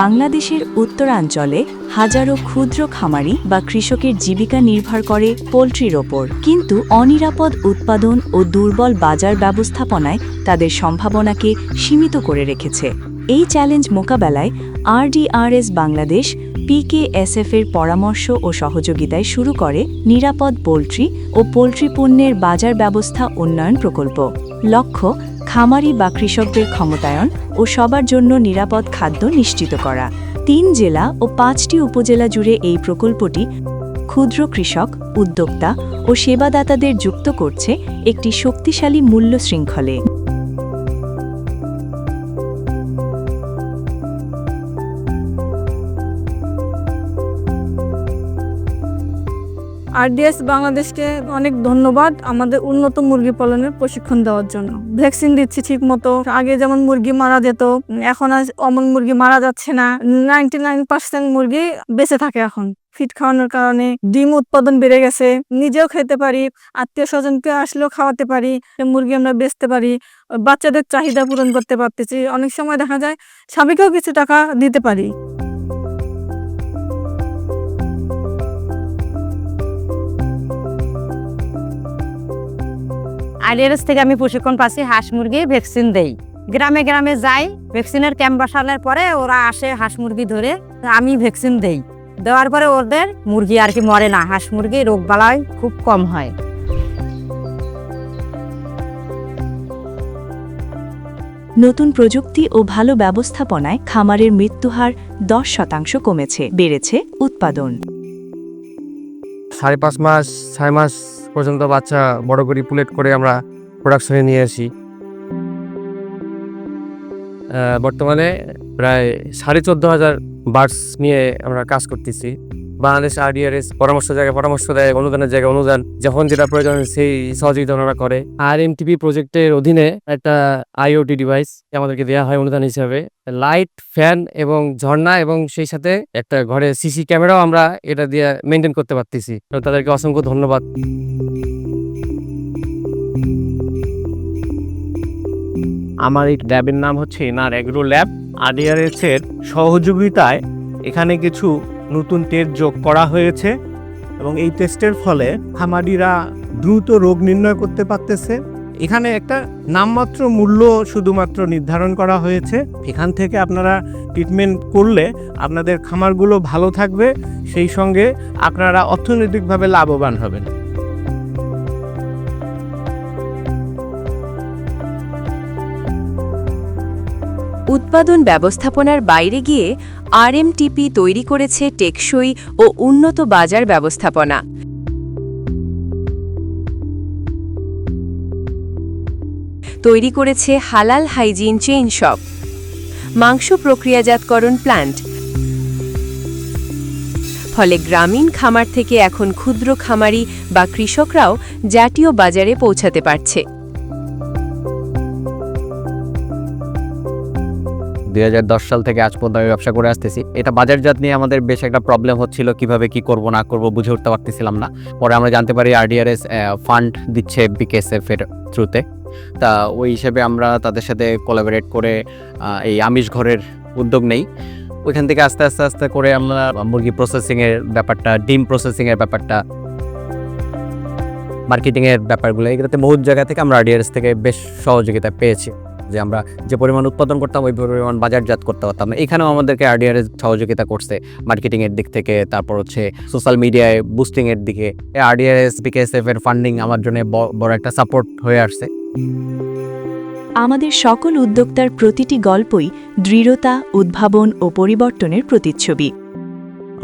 বাংলাদেশের উত্তরাঞ্চলে হাজারো ক্ষুদ্র খামারি বা কৃষকের জীবিকা নির্ভর করে পোল্ট্রির ওপর, কিন্তু অনিরাপদ উৎপাদন ও দুর্বল বাজার ব্যবস্থাপনায় তাদের সম্ভাবনাকে সীমিত করে রেখেছে। এই চ্যালেঞ্জ মোকাবেলায় RDRS বাংলাদেশ PKSF এর পরামর্শ ও সহযোগিতায় শুরু করে নিরাপদ পোল্ট্রি ও পোল্ট্রি পণ্যের বাজার ব্যবস্থা উন্নয়ন প্রকল্প। লক্ষ্য খামারি বা কৃষকদের ক্ষমতায়ন ও সবার জন্য নিরাপদ খাদ্য নিশ্চিত করা। 3 জেলা ও 5টি উপজেলা জুড়ে এই প্রকল্পটি ক্ষুদ্র কৃষক, উদ্যোক্তা ও সেবাদাতাদের যুক্ত করছে একটি শক্তিশালী মূল্য শৃঙ্খলে। RDS বাংলাদেশকে অনেক ধন্যবাদ আমাদের উন্নত মুরগি পালনের প্রশিক্ষণ দেওয়ার জন্য। ভ্যাকসিন দিচ্ছি ঠিক মতো। আগে যেমন মুরগি মারা যেত, এখন আর অমন মুরগি মারা যাচ্ছে না। 99% মুরগি বেঁচে থাকে এখন। ফিড খাওয়ানোর কারণে ডিম উৎপাদন বেড়ে গেছে। নিজেও খেতে পারি, আত্মীয় স্বজনকে আসলেও খাওয়াতে পারি, মুরগি আমরা বেচতে পারি, বাচ্চাদের চাহিদা পূরণ করতে পারতেছি। অনেক সময় দেখা যায় স্বামীকেও কিছু টাকা দিতে পারি। RDRS থেকে আমি প্রশিক্ষণ পাচ্ছি, হাঁস মুরগি ভ্যাকসিন দেই। গ্রামে গ্রামে যাই, ভ্যাকসিনের ক্যাম্প বসানোর পরে ওরা আসে হাঁস মুরগি ধরে, আমি ভ্যাকসিন দেই। দেওয়ার পরে ওদের মুরগি আর কি মরে না, হাঁস মুরগি রোগ বালাই খুব কম হয়। নতুন প্রযুক্তি ও ভালো ব্যবস্থাপনায় খামারের মৃত্যুহার 10% কমেছে, বেড়েছে উৎপাদন। 5.5 মাস 6 মাস পর্যন্ত বাচ্চা বড় করে পুলেট করে আমরা প্রোডাকশনে নিয়ে আসি। বর্তমানে প্রায় 14,500 বার্ডস নিয়ে আমরা কাজ করতেছি। বাংলাদেশ RDRS পরামর্শ দেয়, অনুদানের জায়গায় অনুদান, যখন যেটা প্রয়োজন সেই সহযোগিতা ওনারা করে। RMTP প্রজেক্টের অধীনে একটা IoT ডিভাইস আমাদেরকে দেওয়া হয় অনুদান হিসাবে। লাইট, ফ্যান এবং ঝর্ণা এবং সেই সাথে একটা ঘরে CC ক্যামেরাও আমরা এটা দিয়ে মেনটেন করতে পারতেছি। তো তাদেরকে অসংখ্য ধন্যবাদ। আমার এই ল্যাবের নাম হচ্ছে এনআর এগ্রো ল্যাব। RDRS এর সহযোগিতায় এখানে কিছু নতুন টেস্ট যোগ করা হয়েছে এবং এই টেস্টের ফলে খামারিরা দ্রুত রোগ নির্ণয় করতে পারতেছে। এখানে একটা নামমাত্র মূল্য শুধুমাত্র নির্ধারণ করা হয়েছে। এখান থেকে আপনারা ট্রিটমেন্ট করলে আপনাদের খামারগুলো ভালো থাকবে, সেই সঙ্গে আপনারা অর্থনৈতিকভাবে লাভবান হবেন। উৎপাদন ব্যবস্থাপনার বাইরে গিয়ে RMTP তৈরি করেছে টেকসই ও উন্নত বাজার ব্যবস্থাপনা। তৈরি করেছে হালাল হাইজিন চেইন শপ, মাংস প্রক্রিয়াজাতকরণ প্ল্যান্ট। ফলে গ্রামীণ খামার থেকে এখন ক্ষুদ্র খামারি বা কৃষকরাও জাতীয় বাজারে পৌঁছাতে পারছে। 2010 সাল থেকে আজ পর্যন্ত আমি ব্যবসা করে আসতেছি। এটা বাজারজাত নিয়ে আমাদের বেশ একটা প্রবলেম হচ্ছিল, কিভাবে কি করব না করব বুঝে উঠতে পারতেছিলাম না। পরে আমরা জানতে পারি RDRS ফান্ড দিচ্ছে PKSF এর থ্রুতে। তা ওই হিসেবে আমরা তাদের সাথে কোলাবোরেট করে এই আমিষ ঘরের উদ্যোগ নেই। ওইখান থেকে আস্তে আস্তে করে আমরা মুরগি প্রসেসিংয়ের ব্যাপারটা, ডিম প্রসেসিংয়ের ব্যাপারটা, মার্কেটিংয়ের ব্যাপারগুলো, এগুলোতে বহুত জায়গা থেকে আমরা RDRS থেকে বেশ সহযোগিতা পেয়েছি। যে আমরা যে পরিমাণ উৎপাদন করতাম ওই পরিমাণ বাজারজাত করতে পারতাম না। এখানেও আমাদেরকে RDRS সহযোগিতা করছে মার্কেটিংয়ের দিক থেকে, তারপর হচ্ছে সোশ্যাল মিডিয়ায় বুস্টিংয়ের দিকে। RDRS PKSF এর ফান্ডিং আমার জন্য বড় একটা সাপোর্ট হয়ে আসছে। আমাদের সকল উদ্যোক্তার প্রতিটি গল্পই দৃঢ়তা, উদ্ভাবন ও পরিবর্তনের প্রতিচ্ছবি।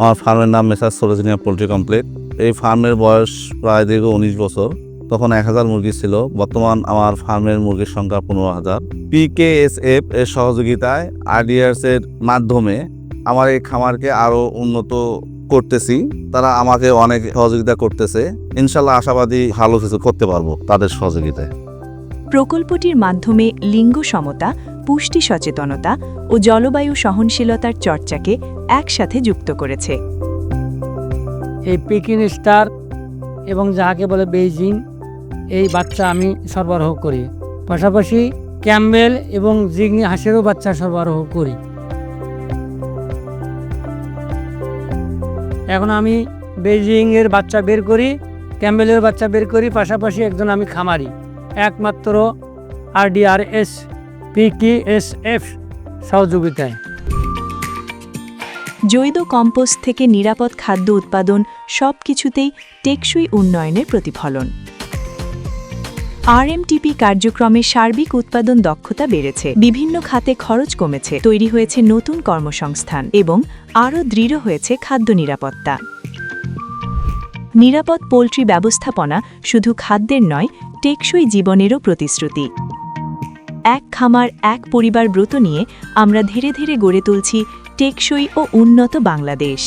আমার ফার্মের নাম মেসার্স সরোজিনিয়া পোল্ট্রি কমপ্লেক্স। এই ফার্মের বয়স প্রায় দীর্ঘ 19 বছর। তখন 1000 মুরগি ছিল, বর্তমান আমার ফার্মের মুরগির সংখ্যা 15,000। PKSF এর সহযোগিতায় RDRS এর মাধ্যমে আমার এই খামারকে আরও উন্নত করতেছি। তারা আমাকে অনেক সহযোগিতা করতেছে। ইনশাল্লাহ আশাবাদী ভালো কিছু করতে পারবো তাদের সহযোগিতায়। প্রকল্পটির মাধ্যমে লিঙ্গ সমতা, পুষ্টি সচেতনতা ও জলবায়ু সহনশীলতার চর্চাকে একসাথে যুক্ত করেছে। এই পেকিং স্টার এবং যাহাকে বলে বেইজিং, এই বাচ্চা আমি সরবরাহ করি। পাশাপাশি ক্যাম্বেল এবং জিগনি হাঁসেরও বাচ্চা সরবরাহ করি। এখন আমি বেইজিংয়ের বাচ্চা বের করি, ক্যাম্বেলের বাচ্চা বের করি, পাশাপাশি একজন আমি খামারি, একমাত্র RDRS PKSF সহযোগিতায়। জৈব কম্পোস্ট থেকে নিরাপদ খাদ্য উৎপাদন সবকিছুতেই টেকসই উন্নয়নের প্রতিফলন। RMTP কার্যক্রমে সার্বিক উৎপাদন দক্ষতা বেড়েছে, বিভিন্ন খাতে খরচ কমেছে, তৈরি হয়েছে নতুন কর্মসংস্থান এবং আরও দৃঢ় হয়েছে খাদ্য নিরাপত্তা। নিরাপদ পোল্ট্রি ব্যবস্থাপনা শুধু খাদ্যের নয়, টেকসই জীবনেরও প্রতিশ্রুতি। এক খামার এক পরিবার ব্রত নিয়ে আমরা ধীরে ধীরে গড়ে তুলছি টেকসই ও উন্নত বাংলাদেশ।